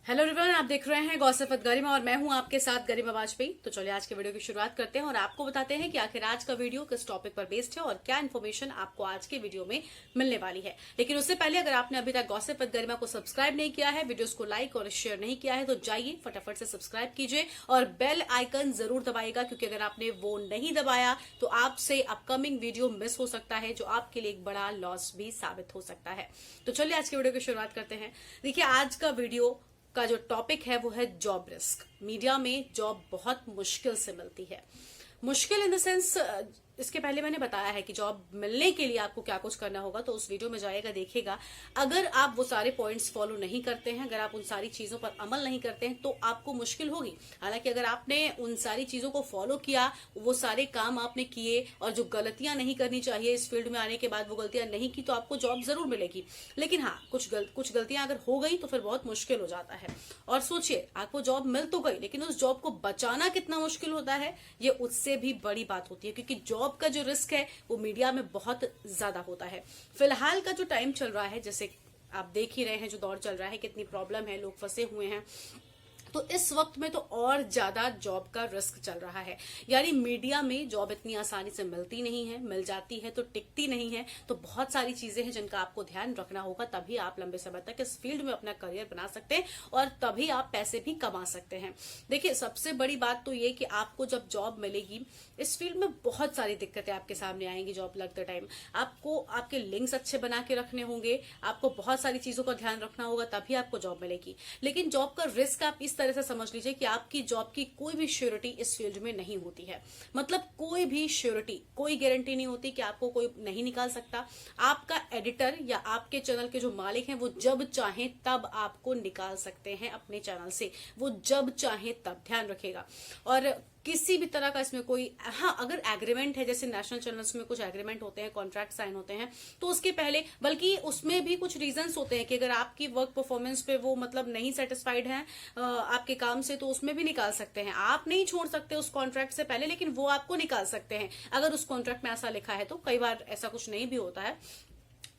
Hello everyone, आप देख रहे हैं गॉसिप विद गरिमा और मैं हूं आपके साथ गरिमा वाजपेयी। तो चलिए आज के वीडियो की शुरुआत करते हैं और आपको बताते हैं कि आखिर आज का वीडियो किस टॉपिक पर बेस्ड है और क्या इन्फॉर्मेशन आपको आज के वीडियो में मिलने वाली है। लेकिन उससे पहले अगर आपने अभी तक गॉसिप विद गरिमा को सब्सक्राइब नहीं किया है, वीडियोस को लाइक और शेयर नहीं किया है, तो जाइए फटाफट से सब्सक्राइब कीजिए और बेल आइकन जरूर दबाइएगा, क्योंकि अगर आपने वो नहीं दबाया तो आपसे अपकमिंग वीडियो मिस हो सकता है, जो आपके लिए एक बड़ा लॉस भी साबित हो सकता है। तो चलिए आज के वीडियो की शुरुआत करते हैं। देखिए, आज का वीडियो का जो टॉपिक है वो है जॉब रिस्क। मीडिया में जॉब बहुत मुश्किल से मिलती है। मुश्किल इन द सेंस, इसके पहले मैंने बताया है कि जॉब मिलने के लिए आपको क्या कुछ करना होगा, तो उस वीडियो में जाएगा देखिएगा। अगर आप वो सारे पॉइंट्स फॉलो नहीं करते हैं, अगर आप उन सारी चीजों पर अमल नहीं करते हैं, तो आपको मुश्किल होगी। हालांकि अगर आपने उन सारी चीजों को फॉलो किया, वो सारे काम आपने किए और जो गलतियां नहीं करनी चाहिए इस फील्ड में आने के बाद वो गलतियां नहीं की, तो आपको जॉब जरूर मिलेगी। लेकिन हाँ, कुछ गलतियां अगर हो गई तो फिर बहुत मुश्किल हो जाता है। और सोचिए, आपको जॉब मिल तो गई, लेकिन उस जॉब को बचाना कितना मुश्किल होता है, ये उससे भी बड़ी बात होती है। क्योंकि जॉब का जो रिस्क है वो मीडिया में बहुत ज्यादा होता है। फिलहाल का जो टाइम चल रहा है, जैसे आप देख ही रहे हैं, जो दौर चल रहा है, कितनी प्रॉब्लम है, लोग फंसे हुए हैं, तो इस वक्त में तो और ज्यादा जॉब का रिस्क चल रहा है। यानी मीडिया में जॉब इतनी आसानी से मिलती नहीं है, मिल जाती है तो टिकती नहीं है। तो बहुत सारी चीजें हैं जिनका आपको ध्यान रखना होगा, तभी आप लंबे समय तक इस फील्ड में अपना करियर बना सकते हैं और तभी आप पैसे भी कमा सकते हैं। देखिए, सबसे बड़ी बात तो ये कि आपको जब जॉब मिलेगी, इस फील्ड में बहुत सारी दिक्कतें आपके सामने आएंगी। जॉब लगते टाइम आपको आपके लिंक्स अच्छे बना के रखने होंगे, आपको बहुत सारी चीजों का ध्यान रखना होगा, तभी आपको जॉब मिलेगी। लेकिन जॉब का रिस्क आप इस तरह से समझ लीजिए कि आपकी जॉब की कोई भी श्योरिटी इस फील्ड में नहीं होती है। मतलब कोई भी श्योरिटी, कोई गारंटी नहीं होती कि आपको कोई नहीं निकाल सकता। आपका एडिटर या आपके चैनल के जो मालिक हैं, वो जब चाहें तब आपको निकाल सकते हैं अपने चैनल से, वो जब चाहें तब। ध्यान रखेगा। और किसी भी तरह का इसमें कोई, हाँ, अगर एग्रीमेंट है, जैसे नेशनल चैनल्स में कुछ एग्रीमेंट होते हैं, कॉन्ट्रैक्ट साइन होते हैं, तो उसके पहले, बल्कि उसमें भी कुछ रीजंस होते हैं कि अगर आपकी वर्क परफॉर्मेंस पे वो मतलब नहीं सेटिस्फाइड है आपके काम से, तो उसमें भी निकाल सकते हैं। आप नहीं छोड़ सकते उस कॉन्ट्रैक्ट से पहले, लेकिन वो आपको निकाल सकते हैं अगर उस कॉन्ट्रैक्ट में ऐसा लिखा है। तो कई बार ऐसा कुछ नहीं भी होता है,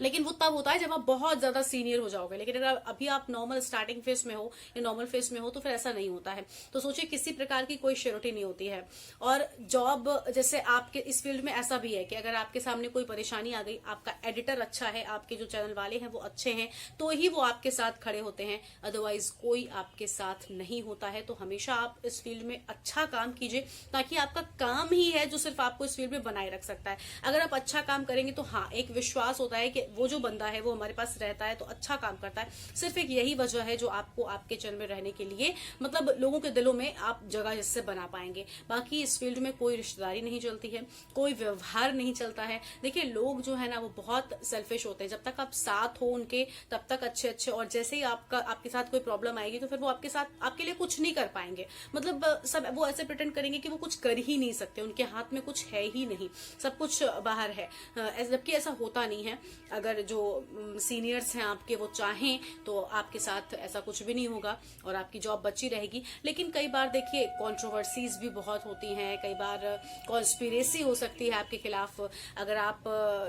लेकिन वो तब होता है जब आप बहुत ज्यादा सीनियर हो जाओगे। लेकिन अगर अभी आप नॉर्मल स्टार्टिंग फेज में हो या नॉर्मल फेज में हो, तो फिर ऐसा नहीं होता है। तो सोचिए, किसी प्रकार की कोई श्योरिटी नहीं होती है। और जॉब, जैसे आपके इस फील्ड में ऐसा भी है कि अगर आपके सामने कोई परेशानी आ गई, आपका एडिटर अच्छा है, आपके जो चैनल वाले हैं वो अच्छे हैं, तो ही वो आपके साथ खड़े होते हैं, अदरवाइज कोई आपके साथ नहीं होता है। तो हमेशा आप इस फील्ड में अच्छा काम कीजिए, ताकि आपका काम ही है जो सिर्फ आपको इस फील्ड में बनाए रख सकता है। अगर आप अच्छा काम करेंगे तो हाँ, एक विश्वास होता है कि वो जो बंदा है वो हमारे पास रहता है तो अच्छा काम करता है। सिर्फ एक यही वजह है जो आपको आपके चैनल में रहने के लिए, मतलब लोगों के दिलों में आप जगह जिससे बना पाएंगे। बाकी इस फील्ड में कोई रिश्तेदारी नहीं चलती है, कोई व्यवहार नहीं चलता है। देखिए, लोग जो है ना वो बहुत सेल्फिश होते हैं। जब तक आप साथ हो उनके, तब तक अच्छे अच्छे, और जैसे ही आपके साथ कोई प्रॉब्लम आएगी तो फिर वो आपके साथ, आपके लिए कुछ नहीं कर पाएंगे। मतलब सब वो ऐसे प्रिटेंड करेंगे कि वो कुछ कर ही नहीं सकते, उनके हाथ में कुछ है ही नहीं, सब कुछ बाहर है। जबकि ऐसा होता नहीं है। अगर जो सीनियर्स हैं आपके वो चाहें तो आपके साथ ऐसा कुछ भी नहीं होगा और आपकी जॉब बची रहेगी। लेकिन कई बार देखिए, कंट्रोवर्सीज भी बहुत होती हैं, कई बार कॉन्स्पिरेसी हो सकती है आपके खिलाफ। अगर आप,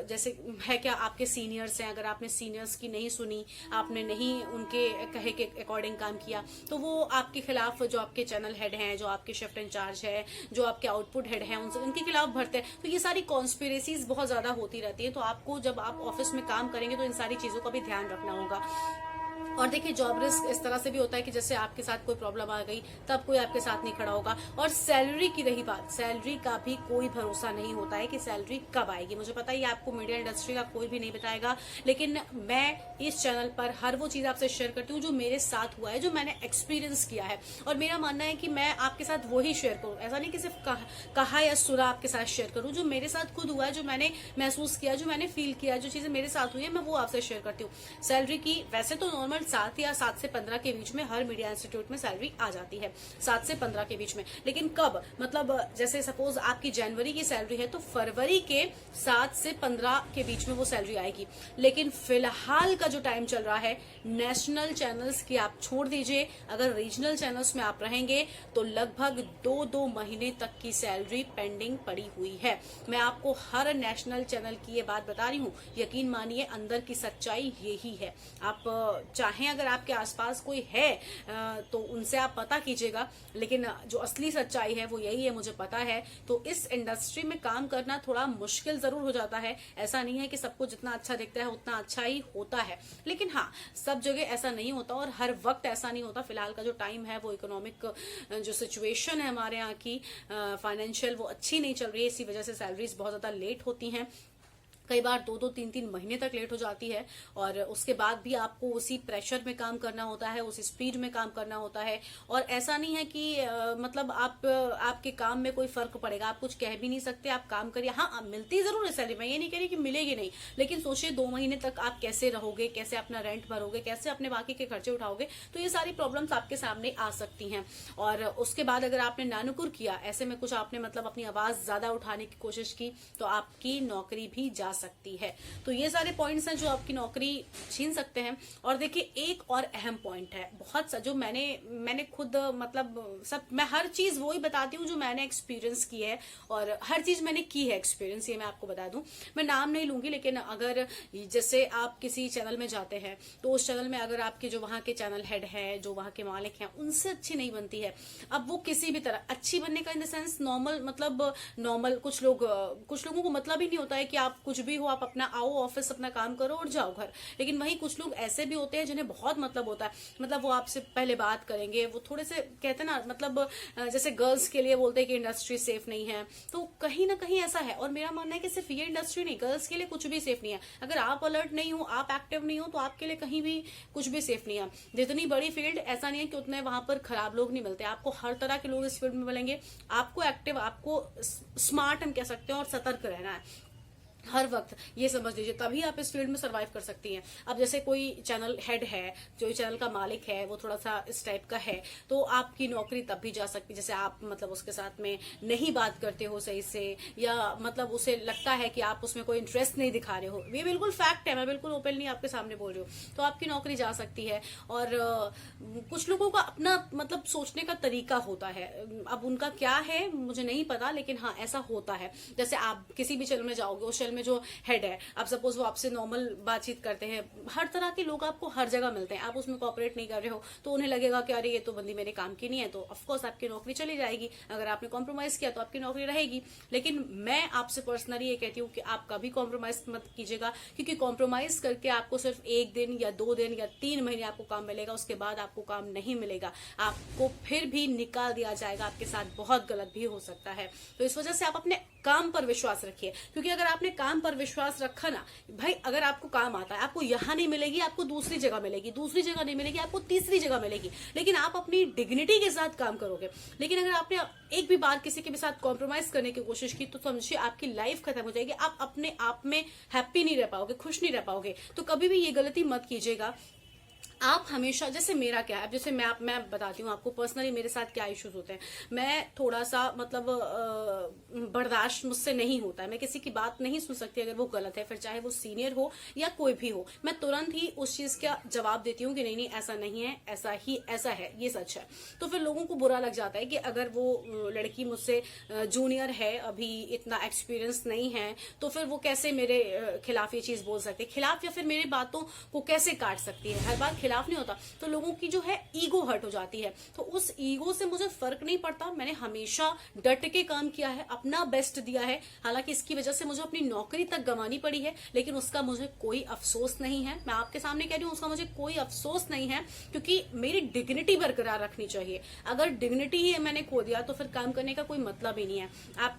जैसे है क्या, आपके सीनियर्स हैं, अगर आपने सीनियर्स की नहीं सुनी, आपने नहीं उनके कहे के अकॉर्डिंग काम किया, तो वो आपके खिलाफ, जो आपके चैनल हेड हैं, जो आपके शिफ्ट इंचार्ज है, जो आपके आउटपुट हेड हैं, उनके खिलाफ भरते हैं। तो ये सारी कॉन्स्पिरेसीज बहुत ज्यादा होती रहती है। तो आपको, जब आप ऑफिस में काम करेंगे, तो इन सारी चीजों का भी ध्यान रखना होगा। और देखिए, जॉब रिस्क इस तरह से भी होता है कि जैसे आपके साथ कोई प्रॉब्लम आ गई, तब कोई आपके साथ नहीं खड़ा होगा। और सैलरी की रही बात, सैलरी का भी कोई भरोसा नहीं होता है कि सैलरी कब आएगी। मुझे पता है आपको मीडिया इंडस्ट्री का कोई भी नहीं बताएगा, लेकिन मैं इस चैनल पर हर वो चीज आपसे शेयर करती हूँ जो मेरे साथ हुआ है, जो मैंने एक्सपीरियंस किया है। और मेरा मानना है कि मैं आपके साथ वही शेयर करूँ, ऐसा नहीं कि सिर्फ कहा या सुना आपके साथ शेयर करूँ। जो मेरे साथ खुद हुआ है, जो मैंने महसूस किया, जो मैंने फील किया, जो चीजें मेरे साथ हुई है, मैं वो आपसे शेयर करती हूँ। सैलरी की वैसे तो नॉर्मल 7 से 15 के बीच में हर मीडिया इंस्टीट्यूट में सैलरी आ जाती है, 7 से 15 के बीच में। लेकिन कब, मतलब जैसे सपोज आपकी जनवरी की सैलरी है, तो फरवरी के 7 से 15 के बीच में वो सैलरी आएगी। लेकिन फिलहाल का जो टाइम चल रहा है, नेशनल चैनल्स की आप छोड़ दीजिए, अगर रीजनल चैनल्स में आप रहेंगे तो लगभग 2-2 महीने तक की सैलरी पेंडिंग पड़ी हुई है। मैं आपको हर नेशनल चैनल की ये बात बता रही हूँ, यकीन मानिए, अंदर की सच्चाई यही है। आप चाहे चाहे अगर आपके आसपास कोई है तो उनसे आप पता कीजिएगा, लेकिन जो असली सच्चाई है वो यही है, मुझे पता है। तो इस इंडस्ट्री में काम करना थोड़ा मुश्किल जरूर हो जाता है। ऐसा नहीं है कि सबको जितना अच्छा दिखता है उतना अच्छा ही होता है, लेकिन हाँ, सब जगह ऐसा नहीं होता और हर वक्त ऐसा नहीं होता। फिलहाल का जो टाइम है वो इकोनॉमिक जो सिचुएशन है हमारे यहाँ की फाइनेंशियल, वो अच्छी नहीं चल रही है। इसी वजह से सैलरीज बहुत ज्यादा लेट होती हैं, कई बार 2-2 3-3 महीने तक लेट हो जाती है, और उसके बाद भी आपको उसी प्रेशर में काम करना होता है, उसी स्पीड में काम करना होता है। और ऐसा नहीं है कि मतलब आपके काम में कोई फर्क पड़ेगा, आप कुछ कह भी नहीं सकते, आप काम करिए। हाँ, मिलती जरूर है सैलरी, मैं ये नहीं कह रही कि मिलेगी नहीं, लेकिन सोचिए 2 महीने तक आप कैसे रहोगे, कैसे अपना रेंट भरोगे, कैसे अपने बाकी के खर्चे उठाओगे। तो ये सारी प्रॉब्लम्स आपके सामने आ सकती हैं। और उसके बाद अगर आपने नानुकुर किया, ऐसे में कुछ आपने मतलब अपनी आवाज ज्यादा उठाने की कोशिश की, तो आपकी नौकरी भी जा सकती है। तो ये सारे पॉइंट्स हैं जो आपकी नौकरी छीन सकते हैं। और देखिए, एक और अहम पॉइंट है, बहुत सा जो मैंने खुद मतलब सब, मैं हर चीज वो ही बताती हूँ जो मैंने एक्सपीरियंस की है, और हर चीज मैंने की है एक्सपीरियंस, ये मैं आपको बता दूं। मैं नाम नहीं लूंगी, लेकिन अगर जैसे आप किसी चैनल में जाते हैं तो उस चैनल में अगर आपके जो वहां के चैनल हेड है, जो वहां के मालिक हैं, उनसे अच्छी नहीं बनती है, अब वो किसी भी तरह अच्छी बनने का इन द सेंस नॉर्मल, मतलब नॉर्मल, कुछ लोगों को मतलब ही नहीं होता है कि आप कुछ भी हो, आप अपना आओ ऑफिस, अपना काम करो और जाओ घर। लेकिन वहीं कुछ लोग ऐसे भी होते हैं जिन्हें बहुत मतलब होता है, मतलब वो आपसे पहले बात करेंगे, वो थोड़े से कहते हैं ना, मतलब जैसे गर्ल्स के लिए बोलते हैं कि इंडस्ट्री सेफ नहीं है, तो कहीं ना कहीं ऐसा है। और मेरा मानना है कि सिर्फ ये इंडस्ट्री नहीं, गर्ल्स के लिए कुछ भी सेफ नहीं है। अगर आप अलर्ट नहीं हो, आप एक्टिव नहीं हो, तो आपके लिए कहीं भी कुछ भी सेफ नहीं है। जितनी बड़ी फील्ड, ऐसा नहीं है कि उतने वहां पर खराब लोग नहीं मिलते, आपको हर तरह के लोग इस फील्ड में मिलेंगे। आपको एक्टिव, आपको स्मार्ट हम कह सकते हैं, और सतर्क रहना है हर वक्त, ये समझ लीजिए, तभी आप इस फील्ड में सरवाइव कर सकती हैं। अब जैसे कोई चैनल हेड है, जो चैनल का मालिक है, वो थोड़ा सा इस टाइप का है, तो आपकी नौकरी तब भी जा सकती है जैसे आप मतलब उसके साथ में नहीं बात करते हो सही से, या मतलब उसे लगता है कि आप उसमें कोई इंटरेस्ट नहीं दिखा रहे हो। ये बिल्कुल फैक्ट है, मैं बिल्कुल ओपनली आपके सामने बोल रही हूँ। तो आपकी नौकरी जा सकती है। और कुछ लोगों का अपना मतलब सोचने का तरीका होता है, अब उनका क्या है मुझे नहीं पता, लेकिन हाँ, ऐसा होता है। जैसे आप किसी भी चैनल में जाओगे, उस चैनल में जो हेड है, अब सपोज वो आपसे नॉर्मल बातचीत करते हैं, हर तरह के लोग आपको हर जगह मिलते हैं, आप उसमें कोऑपरेट नहीं कर रहे हो, तो उन्हें लगेगा कि अरे ये तो बंदी मेरे काम की नहीं है, तो ऑफकोर्स आपकी नौकरी चली जाएगी। अगर आपने कॉम्प्रोमाइज किया तो आपकी नौकरी रहेगी। लेकिन मैं आपसे पर्सनली ये कहती हूँ कि आप कभी कॉम्प्रोमाइज मत कीजिएगा, क्योंकि कॉम्प्रोमाइज करके आपको सिर्फ 1 दिन या 2 दिन या 3 महीने आपको काम मिलेगा, उसके बाद आपको काम नहीं मिलेगा, आपको फिर भी निकाल दिया जाएगा, आपके साथ बहुत गलत भी हो सकता है। तो इस वजह से आप अपने काम पर विश्वास रखिए, क्योंकि अगर आपने काम पर विश्वास रखा ना भाई, अगर आपको काम आता है, आपको यहां नहीं मिलेगी, आपको दूसरी जगह मिलेगी, दूसरी जगह नहीं मिलेगी, आपको तीसरी जगह मिलेगी, लेकिन आप अपनी डिग्निटी के साथ काम करोगे। लेकिन अगर आपने एक भी बार किसी के भी साथ कॉम्प्रोमाइज करने की कोशिश की, तो समझिए आपकी लाइफ खत्म हो जाएगी, आप अपने आप में हैप्पी नहीं रह पाओगे, खुश नहीं रह पाओगे। तो कभी भी ये गलती मत कीजिएगा। आप हमेशा, जैसे मेरा क्या है, जैसे मैं बताती हूँ आपको पर्सनली मेरे साथ क्या इश्यूज होते हैं। मैं थोड़ा सा मतलब बर्दाश्त मुझसे नहीं होता है, मैं किसी की बात नहीं सुन सकती अगर वो गलत है, फिर चाहे वो सीनियर हो या कोई भी हो, मैं तुरंत ही उस चीज का जवाब देती हूँ कि नहीं नहीं ऐसा नहीं है, ऐसा है, ये सच है। तो फिर लोगों को बुरा लग जाता है कि अगर वो लड़की मुझसे जूनियर है, अभी इतना एक्सपीरियंस नहीं है, तो फिर वो कैसे मेरे खिलाफ ये चीज बोल सकते, खिलाफ या फिर मेरी बातों को कैसे काट सकती है। हर बार खिलाफ नहीं होता, तो लोगों की जो है ईगो हर्ट हो जाती है। तो उस ईगो से मुझे फर्क नहीं पड़ता, मैंने हमेशा डट के काम किया है, अपना बेस्ट दिया है। हालांकि इसकी वजह से मुझे अपनी नौकरी तक गंवानी पड़ी है, लेकिन उसका मुझे कोई अफसोस नहीं है। मैं आपके सामने कह रही हूं, उसका मुझे कोई अफसोस नहीं है, क्योंकि मेरी डिग्निटी बरकरार रखनी चाहिए। अगर डिग्निटी ही मैंने खो दिया तो फिर काम करने का कोई मतलब ही नहीं है।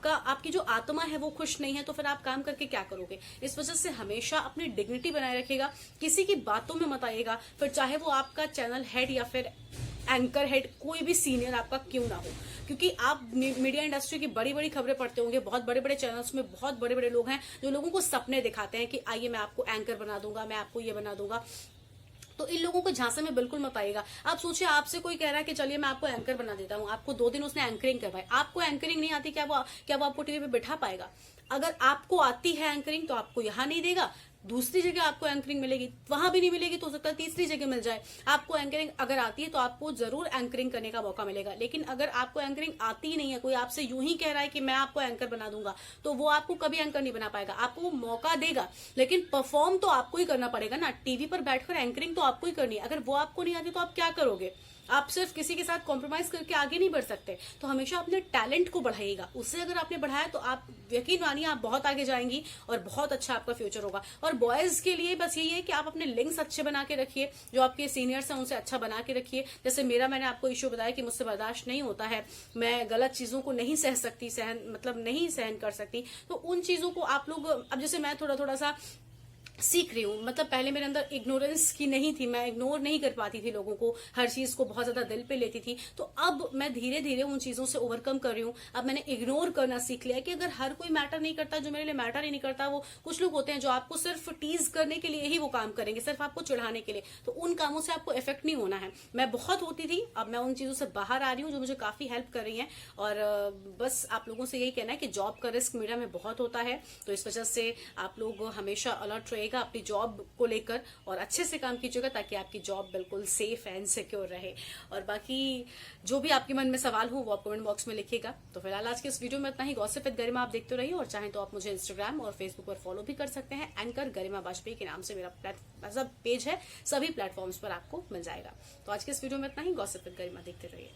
आपकी जो आत्मा है वो खुश नहीं है, तो फिर आप काम करके क्या करोगे। इस वजह से हमेशा अपनी डिग्निटी बनाए रखिएगा, किसी की बातों में मत आइएगा, फिर चाहे वो आपका चैनल हेड या फिर एंकर हेड, कोई भी सीनियर आपका क्यों ना हो। क्योंकि आप मीडिया इंडस्ट्री की बड़ी बड़ी खबरें पढ़ते होंगे, बहुत बड़े बड़े चैनल्स में बहुत बड़े बड़े लोग हैं जो लोगों को सपने दिखाते हैं कि आइए मैं आपको एंकर बना दूंगा, मैं आपको ये बना दूंगा। तो इन लोगों को झांसे में बिल्कुल मत आइएगा। आप सोचिए, आपसे कोई कह रहा है कि चलिए मैं आपको एंकर बना देता हूँ, आपको 2 दिन उसने एंकरिंग करवाई, आपको एंकरिंग नहीं आती, क्या वो आपको टीवी पे बिठा पाएगा। अगर आपको आती है एंकरिंग तो आपको यहाँ नहीं देगा, दूसरी जगह आपको एंकरिंग मिलेगी, वहां भी नहीं मिलेगी तो हो सकता है तीसरी जगह मिल जाए। आपको एंकरिंग अगर आती है तो आपको जरूर एंकरिंग करने का मौका मिलेगा। लेकिन अगर आपको एंकरिंग आती ही नहीं है, कोई आपसे यूं ही कह रहा है कि मैं आपको एंकर बना दूंगा, तो वो आपको कभी एंकर नहीं बना पाएगा। आपको वो मौका देगा लेकिन परफॉर्म तो आपको ही करना पड़ेगा ना। टीवी पर बैठकर एंकरिंग तो आपको ही करनी है। अगर वो आपको नहीं आती तो आप क्या करोगे? आप सिर्फ किसी के साथ कॉम्प्रोमाइज करके आगे नहीं बढ़ सकते। तो हमेशा अपने टैलेंट को बढ़ाइएगा। उससे अगर आपने बढ़ाया तो आप यकीन मानिए आप बहुत आगे जाएंगी और बहुत अच्छा आपका फ्यूचर होगा। और बॉयज के लिए बस यही है कि आप अपने लिंक्स अच्छे बना के रखिए, जो आपके सीनियर्स हैं उनसे अच्छा बना के रखिए। जैसे मैंने आपको इश्यू बताया कि मुझसे बर्दाश्त नहीं होता है, मैं गलत चीजों को नहीं सह सकती, नहीं सहन कर सकती। तो उन चीजों को आप लोग, अब जैसे मैं थोड़ा थोड़ा सा सीख रही हूँ, मतलब पहले मेरे अंदर इग्नोरेंस की नहीं थी, मैं इग्नोर नहीं कर पाती थी लोगों को, हर चीज को बहुत ज्यादा दिल पे लेती थी। तो अब मैं धीरे धीरे उन चीजों से ओवरकम कर रही हूँ। अब मैंने इग्नोर करना सीख लिया कि अगर हर कोई मैटर नहीं करता, जो मेरे लिए मैटर ही नहीं करता, वो कुछ लोग होते हैं जो आपको सिर्फ टीज करने के लिए ही वो काम करेंगे, सिर्फ आपको चिढ़ाने के लिए। तो उन कामों से आपको इफेक्ट नहीं होना है। मैं बहुत होती थी, अब मैं उन चीजों से बाहर आ रही हूँ जो मुझे काफी हेल्प कर रही है। और बस आप लोगों से यही कहना है कि जॉब का रिस्क मीडिया में बहुत होता है, तो इस वजह से आप लोग हमेशा अलर्ट रहिएगा अपनी जॉब को लेकर और अच्छे से काम कीजिएगा ताकि आपकी जॉब बिल्कुल सेफ एंड सिक्योर रहे। और बाकी जो भी आपके मन में सवाल हो वो आप कमेंट बॉक्स में लिखिएगा। तो फिलहाल आज के इस वीडियो में इतना ही। गॉसिप विद गरिमा आप देखते रहिए और चाहें तो आप मुझे इंस्टाग्राम और फेसबुक पर फॉलो भी कर सकते हैं। एंकर गरिमा वाजपेयी के नाम से मेरा पेज है, सभी प्लेटफॉर्म्स पर आपको मिल जाएगा। तो आज के इस वीडियो में इतना ही। गॉसिप विद गरिमा देखते रहिए।